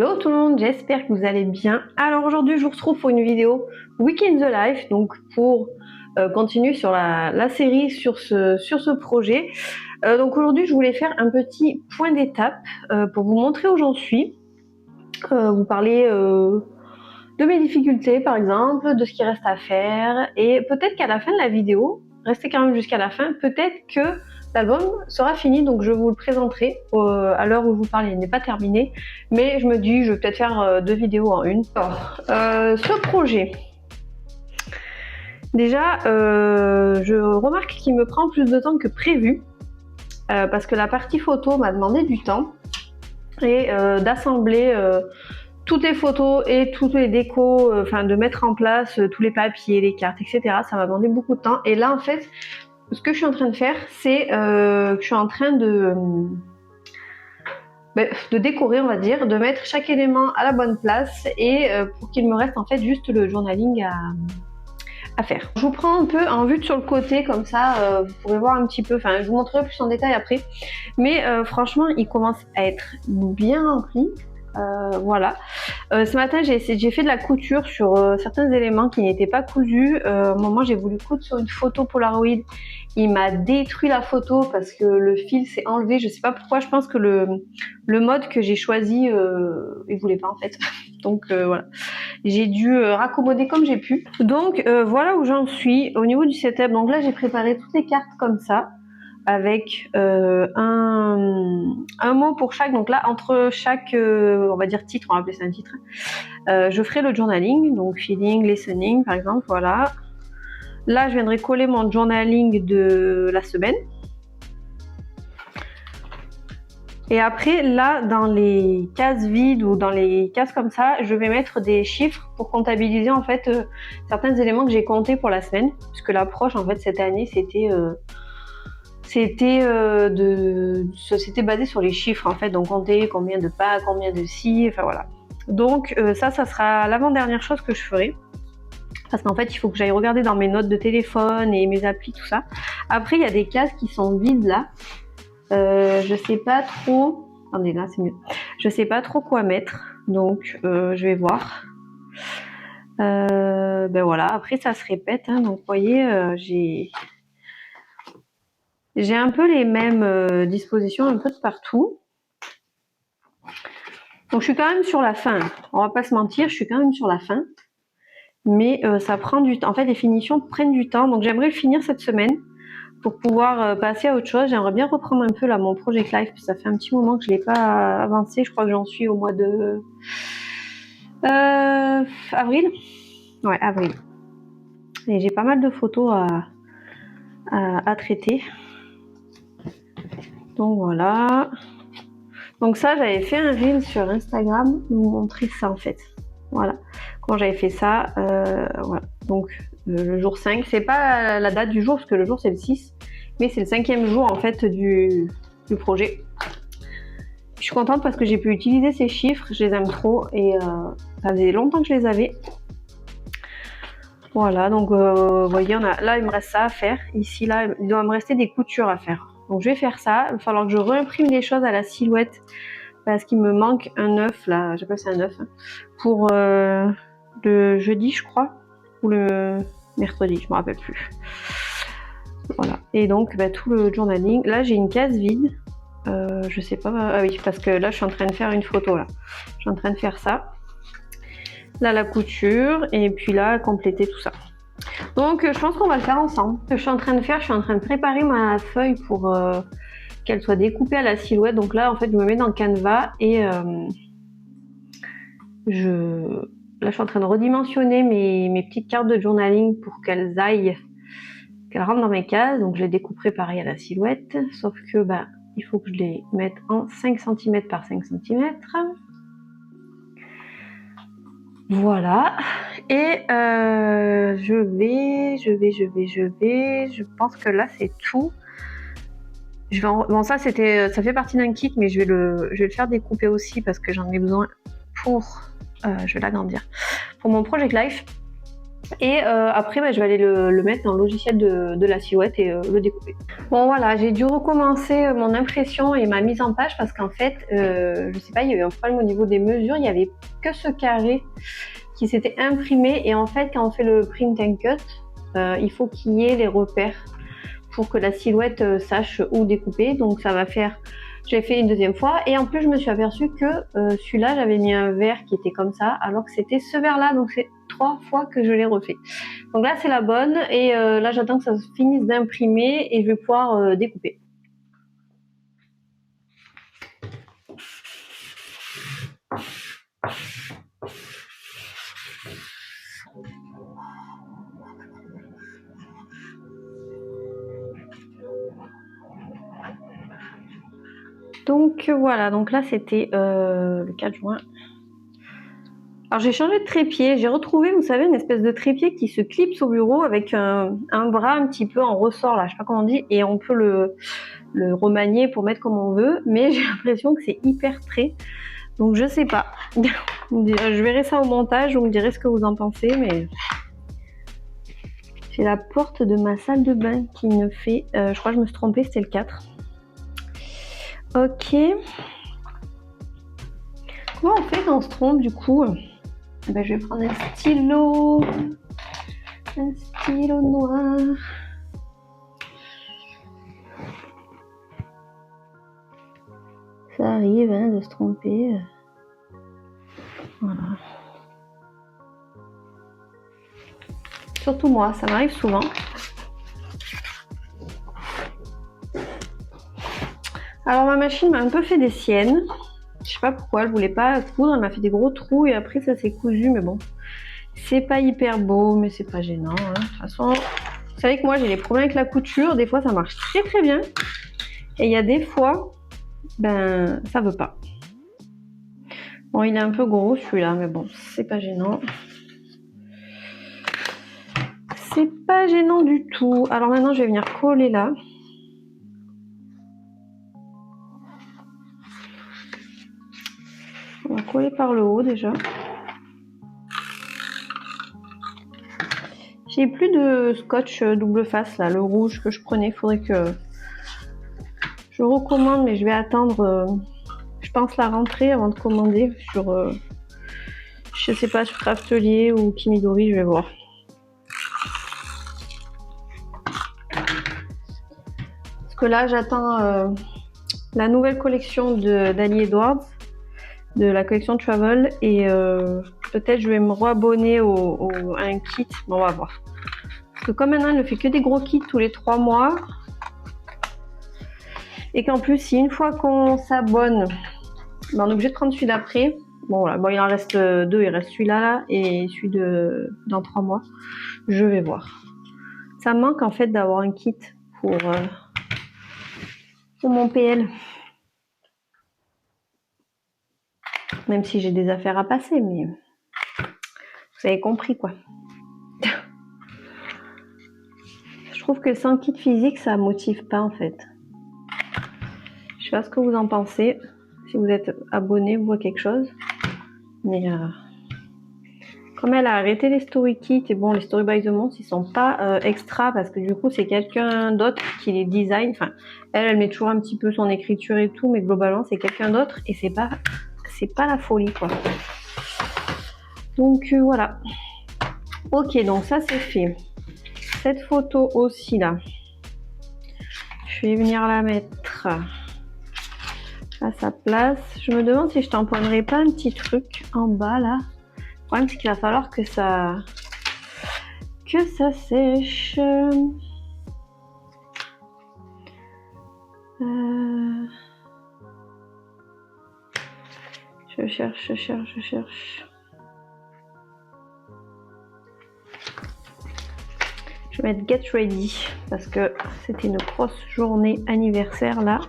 Hello tout le monde, j'espère que vous allez bien. Alors aujourd'hui je vous retrouve pour une vidéo Week in the Life, donc pour continuer sur la série sur ce projet. Donc aujourd'hui je voulais faire un petit point d'étape pour vous montrer où j'en suis, vous parler de mes difficultés par exemple, de ce qui reste à faire, et peut-être qu'à la fin de la vidéo, restez quand même jusqu'à la fin, peut-être que l'album sera fini, donc je vous le présenterai à l'heure où je vous parle. Il n'est pas terminé, mais je me dis je vais peut-être faire 2 vidéos en une. Alors, ce projet, déjà je remarque qu'il me prend plus de temps que prévu, parce que la partie photo m'a demandé du temps, et d'assembler toutes les photos et toutes les décos, enfin de mettre en place tous les papiers, les cartes, etc. Ça m'a demandé beaucoup de temps, et là en fait ce que je suis en train de faire, c'est que je suis en train de décorer, on va dire, de mettre chaque élément à la bonne place, et pour qu'il me reste en fait juste le journaling à faire. Je vous prends un peu en vue sur le côté, comme ça vous pourrez voir un petit peu, enfin je vous montrerai plus en détail après, mais franchement il commence à être bien rempli. Voilà. Ce matin j'ai fait de la couture sur certains éléments qui n'étaient pas cousus. Au moment j'ai voulu coudre sur une photo Polaroid, il m'a détruit la photo parce que le fil s'est enlevé, je sais pas pourquoi. Je pense que le mode que j'ai choisi il voulait pas en fait. Donc voilà, j'ai dû raccommoder comme j'ai pu. Donc voilà où j'en suis au niveau du setup. Donc là j'ai préparé toutes les cartes comme ça, avec un mot pour chaque. Donc là entre chaque on va dire titre, on va appeler ça un titre, je ferai le journaling, donc feeling, listening par exemple. Voilà, là je viendrai coller mon journaling de la semaine, et après là dans les cases vides ou dans les cases comme ça, je vais mettre des chiffres pour comptabiliser en fait certains éléments que j'ai comptés pour la semaine, puisque l'approche en fait cette année c'était basé sur les chiffres en fait, donc compter combien de pas, combien de si, enfin voilà. Donc ça sera l'avant-dernière chose que je ferai, parce qu'en fait il faut que j'aille regarder dans mes notes de téléphone et mes applis, tout ça. Après il y a des cases qui sont vides là, je sais pas trop, attendez là c'est mieux, je sais pas trop quoi mettre, donc je vais voir. Ben voilà, après ça se répète, hein, donc vous voyez j'ai un peu les mêmes dispositions un peu de partout. Donc je suis quand même sur la fin, on va pas se mentir, je suis quand même sur la fin. Mais ça prend du temps, en fait les finitions prennent du temps, donc j'aimerais le finir cette semaine pour pouvoir passer à autre chose. J'aimerais bien reprendre un peu là mon Project Life, ça fait un petit moment que je l'ai pas avancé, je crois que j'en suis au mois de avril. Ouais, avril. Et j'ai pas mal de photos à traiter. Donc voilà. Donc ça, j'avais fait un reel sur Instagram, vous montrer ça en fait. Voilà, quand j'avais fait ça, voilà. Donc le jour 5, c'est pas la date du jour, parce que le jour c'est le 6, mais c'est le 5e jour en fait du projet. Je suis contente parce que j'ai pu utiliser ces chiffres, je les aime trop, et ça faisait longtemps que je les avais. Voilà, donc vous voyez, là il me reste ça à faire. Ici, là, il doit me rester des coutures à faire. Donc je vais faire ça, il va falloir que je réimprime les choses à la silhouette, parce qu'il me manque un œuf là, j'appelle ça un œuf, pour le jeudi je crois, ou le mercredi, je me rappelle plus. Voilà, et donc tout le journaling, là j'ai une case vide, je sais pas, ah oui, parce que là je suis en train de faire une photo là, je suis en train de faire ça, là la couture, et puis là compléter tout ça. Donc je pense qu'on va le faire ensemble. Ce que je suis en train de faire, je suis en train de préparer ma feuille pour qu'elle soit découpée à la silhouette. Donc là en fait je me mets dans Canva, et là je suis en train de redimensionner mes petites cartes de journaling pour qu'elles rentrent dans mes cases. Donc je les découperai pareil à la silhouette, sauf que il faut que je les mette en 5 cm par 5 cm. Voilà, et je pense que là c'est tout. Bon, ça fait partie d'un kit, mais je vais le faire découper aussi parce que j'en ai besoin pour je vais l'agrandir pour mon Project Life. Et après, je vais aller le mettre dans le logiciel de la silhouette et le découper. Bon voilà, j'ai dû recommencer mon impression et ma mise en page parce qu'en fait, je sais pas, il y a eu un problème au niveau des mesures, il n'y avait que ce carré qui s'était imprimé et en fait, quand on fait le print and cut, il faut qu'il y ait les repères pour que la silhouette sache où découper. Donc ça va faire, je l'ai fait une deuxième fois et en plus je me suis aperçue que celui-là j'avais mis un vert qui était comme ça alors que c'était ce vert là, donc c'est 3 fois que je l'ai refait. Donc là c'est la bonne et là j'attends que ça finisse d'imprimer et je vais pouvoir découper. Donc voilà, donc là c'était le 4 juin. Alors j'ai changé de trépied, j'ai retrouvé, vous savez, une espèce de trépied qui se clipse au bureau avec un bras un petit peu en ressort là, je sais pas comment on dit, et on peut le remanier pour mettre comme on veut, mais j'ai l'impression que c'est hyper trait, donc je sais pas. Je verrai ça au montage, vous me direz ce que vous en pensez, mais j'ai la porte de ma salle de bain qui me fait, je crois que je me suis trompée, c'était le 4. Ok. Comment on fait quand on se trompe du coup? Je vais prendre un stylo noir. Ça arrive hein, de se tromper. Voilà. Surtout moi, ça m'arrive souvent. Alors ma machine m'a un peu fait des siennes. Je sais pas pourquoi, elle voulait pas coudre, elle m'a fait des gros trous et après ça s'est cousu, mais bon. C'est pas hyper beau, mais c'est pas gênant. Hein. De toute façon, vous savez que moi j'ai des problèmes avec la couture, des fois ça marche très très bien. Et il y a des fois, ben ça veut pas. Bon, il est un peu gros celui-là, mais bon, c'est pas gênant. C'est pas gênant du tout. Alors maintenant, je vais venir coller là. On va coller par le haut déjà. J'ai plus de scotch double face là, le rouge que je prenais. Il faudrait que je recommande, mais je vais attendre, je pense, la rentrée avant de commander sur, je sais pas, sur Craftelier ou Kimidori, je vais voir. Parce que là, j'attends la nouvelle collection d'Ali Edwards, de la collection Travel, et peut-être je vais me re-abonner à un kit, bon, on va voir. Parce que comme maintenant elle ne fait que des gros kits tous les 3 mois, et qu'en plus si une fois qu'on s'abonne, ben, on est obligé de prendre celui d'après. Bon voilà, bon, il en reste 2, il reste celui-là là, et celui dans 3 mois. Je vais voir. Ça me manque en fait d'avoir un kit pour mon PL. Même si j'ai des affaires à passer, mais vous avez compris quoi. Je trouve que sans kit physique, ça motive pas en fait. Je sais pas ce que vous en pensez. Si vous êtes abonné, vous voyez quelque chose. Mais comme elle a arrêté les story kits, et bon, les story by the month, ils sont pas extra parce que du coup, c'est quelqu'un d'autre qui les design. Enfin, elle met toujours un petit peu son écriture et tout, mais globalement, c'est quelqu'un d'autre et c'est pas la folie quoi. Donc voilà. Ok, donc ça c'est fait. Cette photo aussi là, je vais venir la mettre à sa place. Je me demande si je tamponnerai pas un petit truc en bas là. Le problème c'est qu'il va falloir que ça sèche. Je cherche. Je vais mettre Get Ready parce que c'était une grosse journée anniversaire là.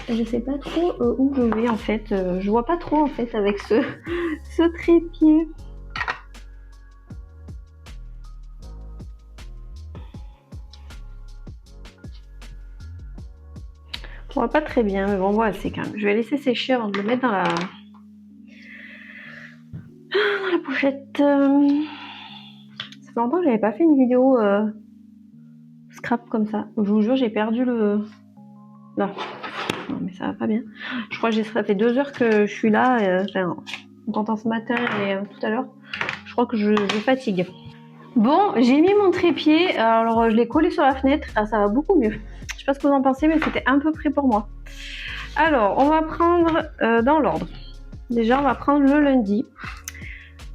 Je sais pas trop où je vais en fait. Je vois pas trop en fait avec ce trépied. On voit pas très bien, mais bon, voilà, c'est quand même. Je vais laisser sécher avant de le mettre dans la pochette. Ça fait longtemps que j'avais pas fait une vidéo scrap comme ça. Je vous jure, j'ai perdu le... Là. Non, mais ça va pas bien. Je crois que ça fait 2 heures que je suis là, enfin, en tentant ce matin et tout à l'heure. Je crois que je fatigue. Bon, j'ai mis mon trépied, alors je l'ai collé sur la fenêtre, ça va beaucoup mieux. Je sais pas ce que vous en pensez, mais c'était un peu près pour moi. Alors, on va prendre dans l'ordre. Déjà, on va prendre le lundi.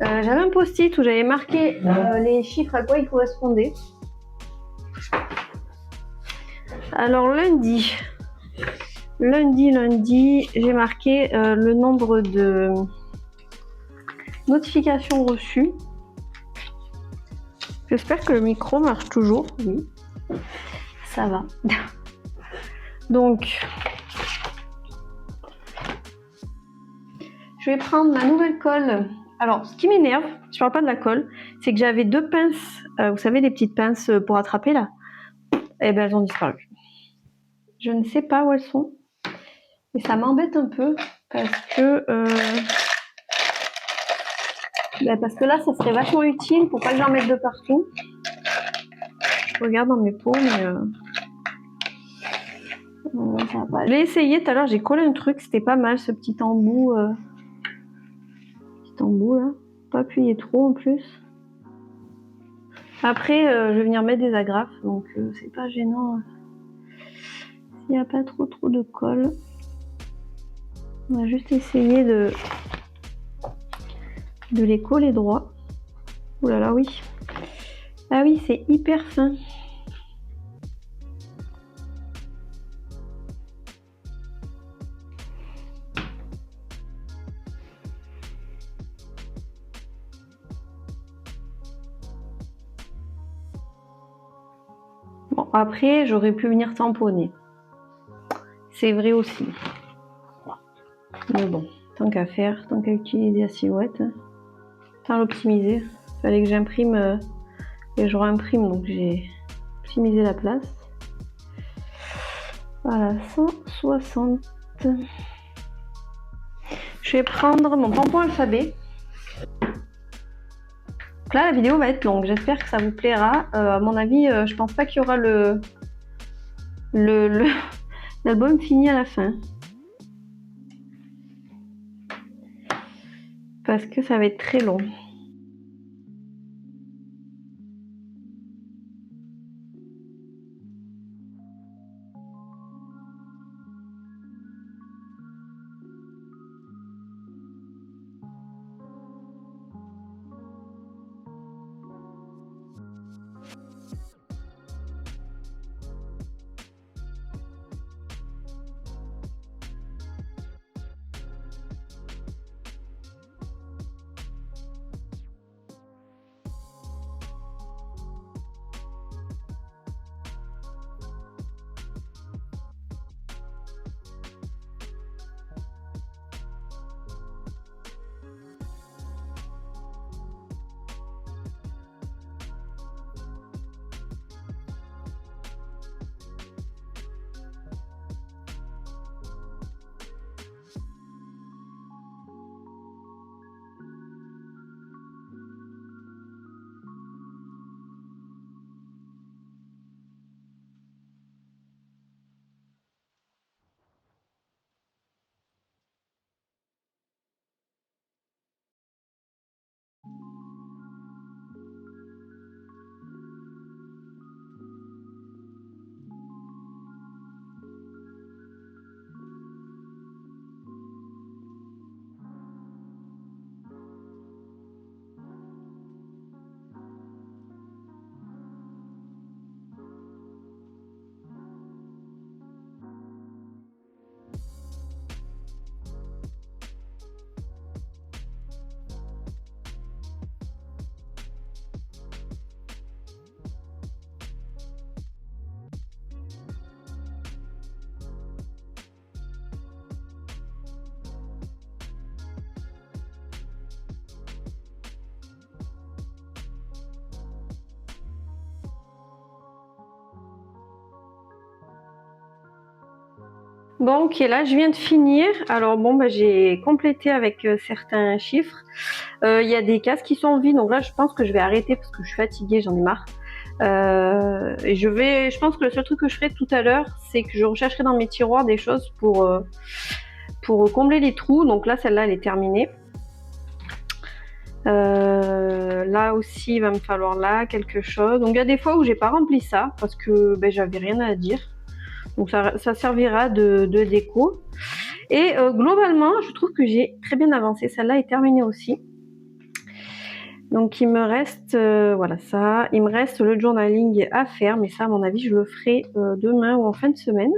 J'avais un post-it où j'avais marqué les chiffres à quoi ils correspondaient. Alors, lundi, j'ai marqué le nombre de notifications reçues. J'espère que le micro marche toujours. Oui, ça va. Donc, je vais prendre ma nouvelle colle. Alors, ce qui m'énerve, je parle pas de la colle, c'est que j'avais 2 pinces, vous savez, les petites pinces pour attraper là. Eh ben, elles ont disparu. Je ne sais pas où elles sont. Et ça m'embête un peu parce que là, ça serait vachement utile pour pas que j'en mette de partout. Je regarde dans mes pots, mais ça va pas. J'ai essayé tout à l'heure, j'ai collé un truc, c'était pas mal ce petit embout. Petit embout là. Pas appuyer trop en plus. Après, je vais venir mettre des agrafes, donc c'est pas gênant. S'il n'y a pas trop de colle. On va juste essayer de les coller droit. Ouh là là, oui. Ah oui, c'est hyper fin. Bon, après, j'aurais pu venir tamponner. C'est vrai aussi. Mais bon, tant qu'à faire, tant qu'à utiliser la silhouette, tant l'optimiser. Il fallait que j'imprime et je réimprime, donc j'ai optimisé la place. Voilà, 160. Je vais prendre mon tampon alphabet. Donc là, la vidéo va être longue. J'espère que ça vous plaira. À mon avis, je pense pas qu'il y aura l'album fini à la fin. Parce que ça va être très long. Bon, ok, là je viens de finir. Alors bon, bah, j'ai complété avec certains chiffres. Il y a des cases qui sont en vide, donc là je pense que je vais arrêter parce que je suis fatiguée, j'en ai marre. Et je pense que le seul truc que je ferai tout à l'heure, c'est que je rechercherai dans mes tiroirs des choses pour combler les trous. Donc là, celle-là, elle est terminée. Là aussi, il va me falloir là quelque chose. Donc il y a des fois où j'ai pas rempli ça parce que ben, j'avais rien à dire. Donc ça servira de déco. Et globalement, je trouve que j'ai très bien avancé. Celle-là est terminée aussi. Donc il me reste, voilà ça. Il me reste le journaling à faire, mais ça, à mon avis, je le ferai demain ou en fin de semaine.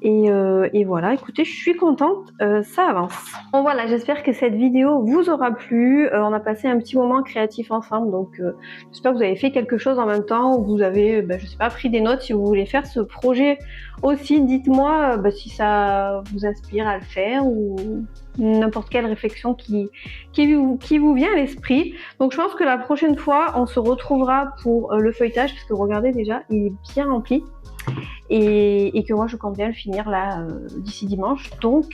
Et voilà, écoutez, je suis contente, ça avance. Bon voilà, j'espère que cette vidéo vous aura plu. On a passé un petit moment créatif ensemble, donc j'espère que vous avez fait quelque chose en même temps, ou que vous avez, je sais pas, pris des notes. Si vous voulez faire ce projet aussi, dites-moi si ça vous inspire à le faire, ou n'importe quelle réflexion qui vous vient à l'esprit. Donc je pense que la prochaine fois, on se retrouvera pour le feuilletage, parce que regardez déjà, il est bien rempli. Et que moi je compte bien le finir là d'ici dimanche. Donc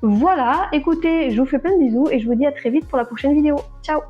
voilà, écoutez, je vous fais plein de bisous et je vous dis à très vite pour la prochaine vidéo. Ciao!